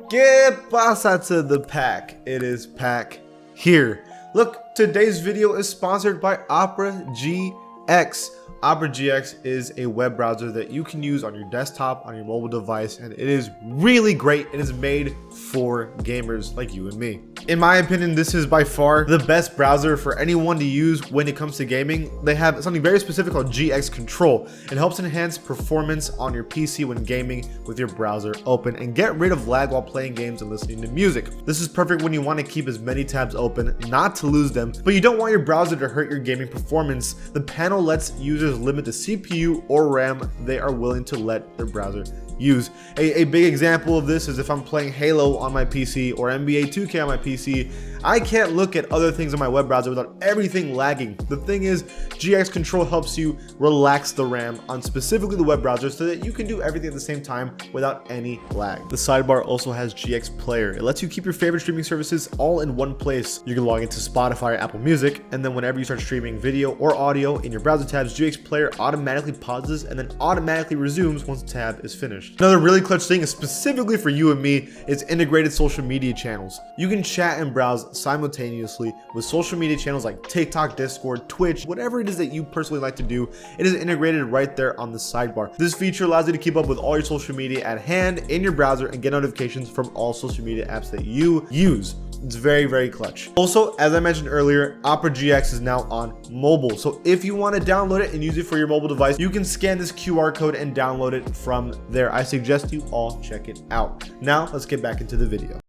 ¿Qué pasa to the pack? It is Pack here. Look, today's video is sponsored by Opera GX. Opera GX is a web browser that you can use on your desktop, on your mobile device, and it is really great. It is made for gamers like you and me. In my opinion, this is by far the best browser for anyone to use when it comes to gaming. They have something very specific called GX Control. It helps enhance performance on your PC when gaming with your browser open and get rid of lag while playing games and listening to music. This is perfect when you want to keep as many tabs open, not to lose them, but you don't want your browser to hurt your gaming performance. The panel lets users limit the CPU or RAM they are willing to let their browser use. A big example of this is if I'm playing Halo on my PC or NBA 2K on my PC, I can't look at other things on my web browser without everything lagging. The thing is, GX Control helps you relax the RAM on specifically the web browser so that you can do everything at the same time without any lag. The sidebar also has GX Player. It lets you keep your favorite streaming services all in one place. You can log into Spotify or Apple Music, and then whenever you start streaming video or audio in your browser tabs, GX Player automatically pauses and then automatically resumes once the tab is finished. Another really clutch thing, specifically for you and me, is integrated social media channels. You can chat and browse simultaneously with social media channels like TikTok, Discord, Twitch, whatever it is that you personally like to do. It is integrated right there on the sidebar. This feature allows you to keep up with all your social media at hand in your browser and get notifications from all social media apps that you use. It's very, very clutch. Also, as I mentioned earlier, Opera GX is now on mobile. So if you want to download it and use it for your mobile device, you can scan this QR code and download it from there. I suggest you all check it out. Now, let's get back into the video.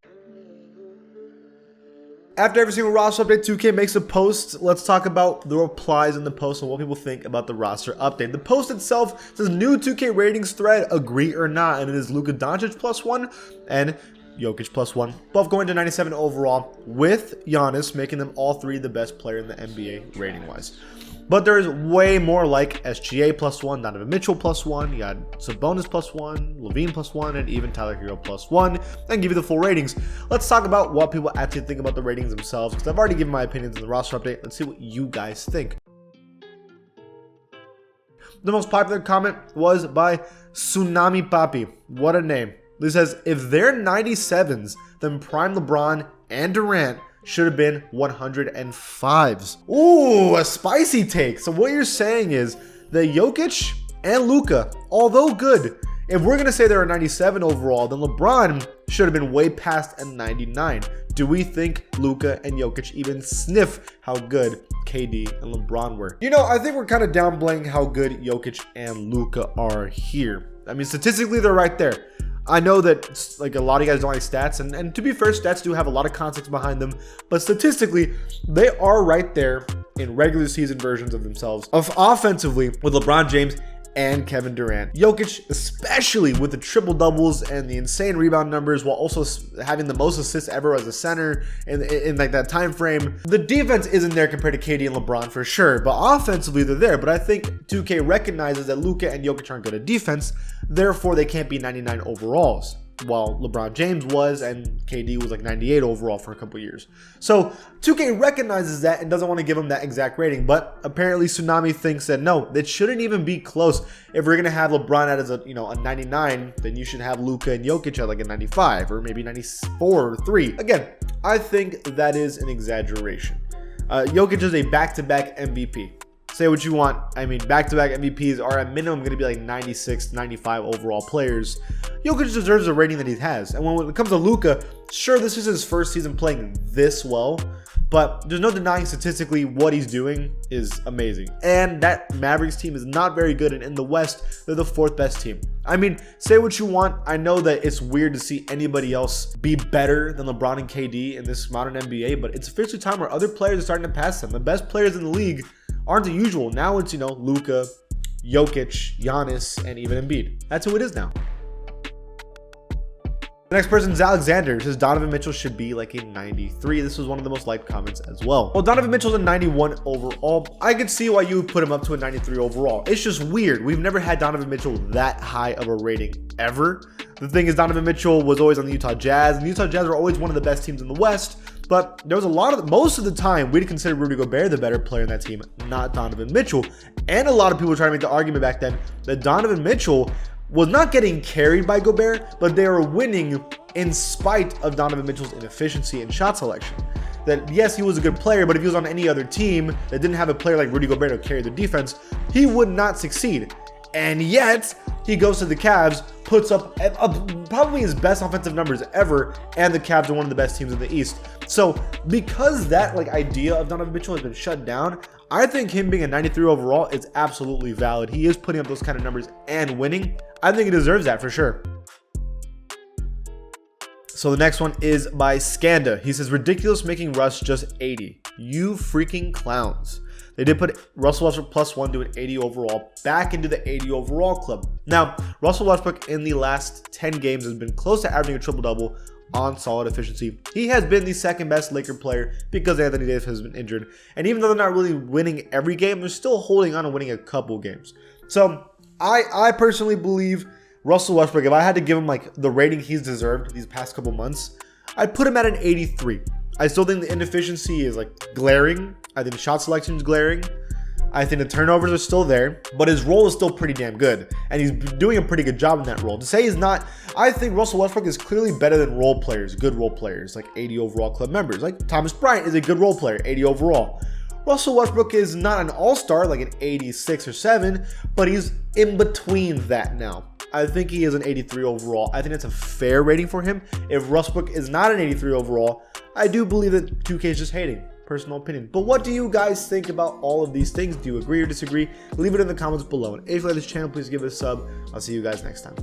After every single roster update, 2K makes a post. Let's talk about the replies in the post and what people think about the roster update. The post itself says new 2K ratings thread, agree or not, and it is Luka Doncic +1 and Jokic +1, both going to 97 overall, with Giannis making them all three the best player in the NBA rating wise. But there's way more like SGA +1, Donovan Mitchell +1, you got Sabonis +1, Levine +1, and even Tyler Hero +1, and give you the full ratings. Let's talk about what people actually think about the ratings themselves, because I've already given my opinions in the roster update. Let's see what you guys think. The most popular comment was by Tsunami Papi. What a name. This says, if they're 97s, then prime LeBron and Durant should have been 105s. Ooh, a spicy take. So what you're saying is that Jokic and Luka, although good, if we're going to say they're a 97 overall, then LeBron should have been way past a 99. Do we think Luka and Jokic even sniff how good KD and LeBron were? You know, I think we're kind of downplaying how good Jokic and Luka are here. I mean, statistically, they're right there. I know that like a lot of you guys don't like stats, and to be fair, stats do have a lot of context behind them, but statistically, they are right there in regular season versions of themselves, offensively with LeBron James and Kevin Durant. Jokic, especially with the triple doubles and the insane rebound numbers, while also having the most assists ever as a center in like that time frame. The defense isn't there compared to KD and LeBron for sure, but offensively they're there. But I think 2K recognizes that Luka and Jokic aren't good at defense, therefore they can't be 99 overalls, while LeBron James was and KD was like 98 overall for a couple years. So 2K recognizes that and doesn't want to give him that exact rating, but apparently Tsunami thinks that no, that shouldn't even be close. If we're gonna have LeBron at as a 99, then you should have Luka and Jokic at like a 95 or maybe 94 or 3. Again, I think that is an exaggeration. Jokic is a back-to-back MVP. Say what you want. I mean, back-to-back MVPs are at minimum going to be like 96, 95 overall players. Jokic deserves the rating that he has. And when it comes to Luka, sure, this is his first season playing this well, but there's no denying statistically what he's doing is amazing. And that Mavericks team is not very good, and in the West, they're the 4th best team. I mean, say what you want. I know that it's weird to see anybody else be better than LeBron and KD in this modern NBA, but it's officially time where other players are starting to pass them. The best players in the league aren't the usual. Now it's, Luka, Jokic, Giannis, and even Embiid. That's who it is now. The next person is Alexander. Says Donovan Mitchell should be like a 93. This was one of the most liked comments as well. Well, Donovan Mitchell's a 91 overall. I could see why you would put him up to a 93 overall. It's just weird. We've never had Donovan Mitchell that high of a rating ever. The thing is, Donovan Mitchell was always on the Utah Jazz, and the Utah Jazz were always one of the best teams in the West. But there was most of the time, we'd consider Rudy Gobert the better player in that team, not Donovan Mitchell. And a lot of people were trying to make the argument back then that Donovan Mitchell was not getting carried by Gobert, but they were winning in spite of Donovan Mitchell's inefficiency in shot selection. That yes, he was a good player, but if he was on any other team that didn't have a player like Rudy Gobert to carry the defense, he would not succeed. And yet, he goes to the Cavs, puts up probably his best offensive numbers ever, and the Cavs are one of the best teams in the East. So, because that idea of Donovan Mitchell has been shut down, I think him being a 93 overall is absolutely valid. He is putting up those kind of numbers and winning. I think he deserves that for sure. So the next one is by Skanda. He says, ridiculous making Russ just 80. You freaking clowns. They did put Russell Westbrook +1 to an 80 overall back into the 80 overall club. Now, Russell Westbrook in the last 10 games has been close to averaging a triple-double on solid efficiency. He has been the second best Laker player because Anthony Davis has been injured. And even though they're not really winning every game, they're still holding on and winning a couple games. So I personally believe Russell Westbrook, if I had to give him the rating he's deserved these past couple months, I'd put him at an 83. I still think the inefficiency is glaring. I think the shot selection is glaring. I think the turnovers are still there, but his role is still pretty damn good. And he's doing a pretty good job in that role. To say he's not, I think Russell Westbrook is clearly better than role players, good role players, 80 overall club members. Thomas Bryant is a good role player, 80 overall. Russell Westbrook is not an all-star, an 86 or 7, but he's in between that now. I think he is an 83 overall. I think that's a fair rating for him. If Westbrook is not an 83 overall, I do believe that 2K is just hating. Personal opinion. But what do you guys think about all of these things? Do you agree or disagree? Leave it in the comments below. And if you like this channel, please give it a sub. I'll see you guys next time.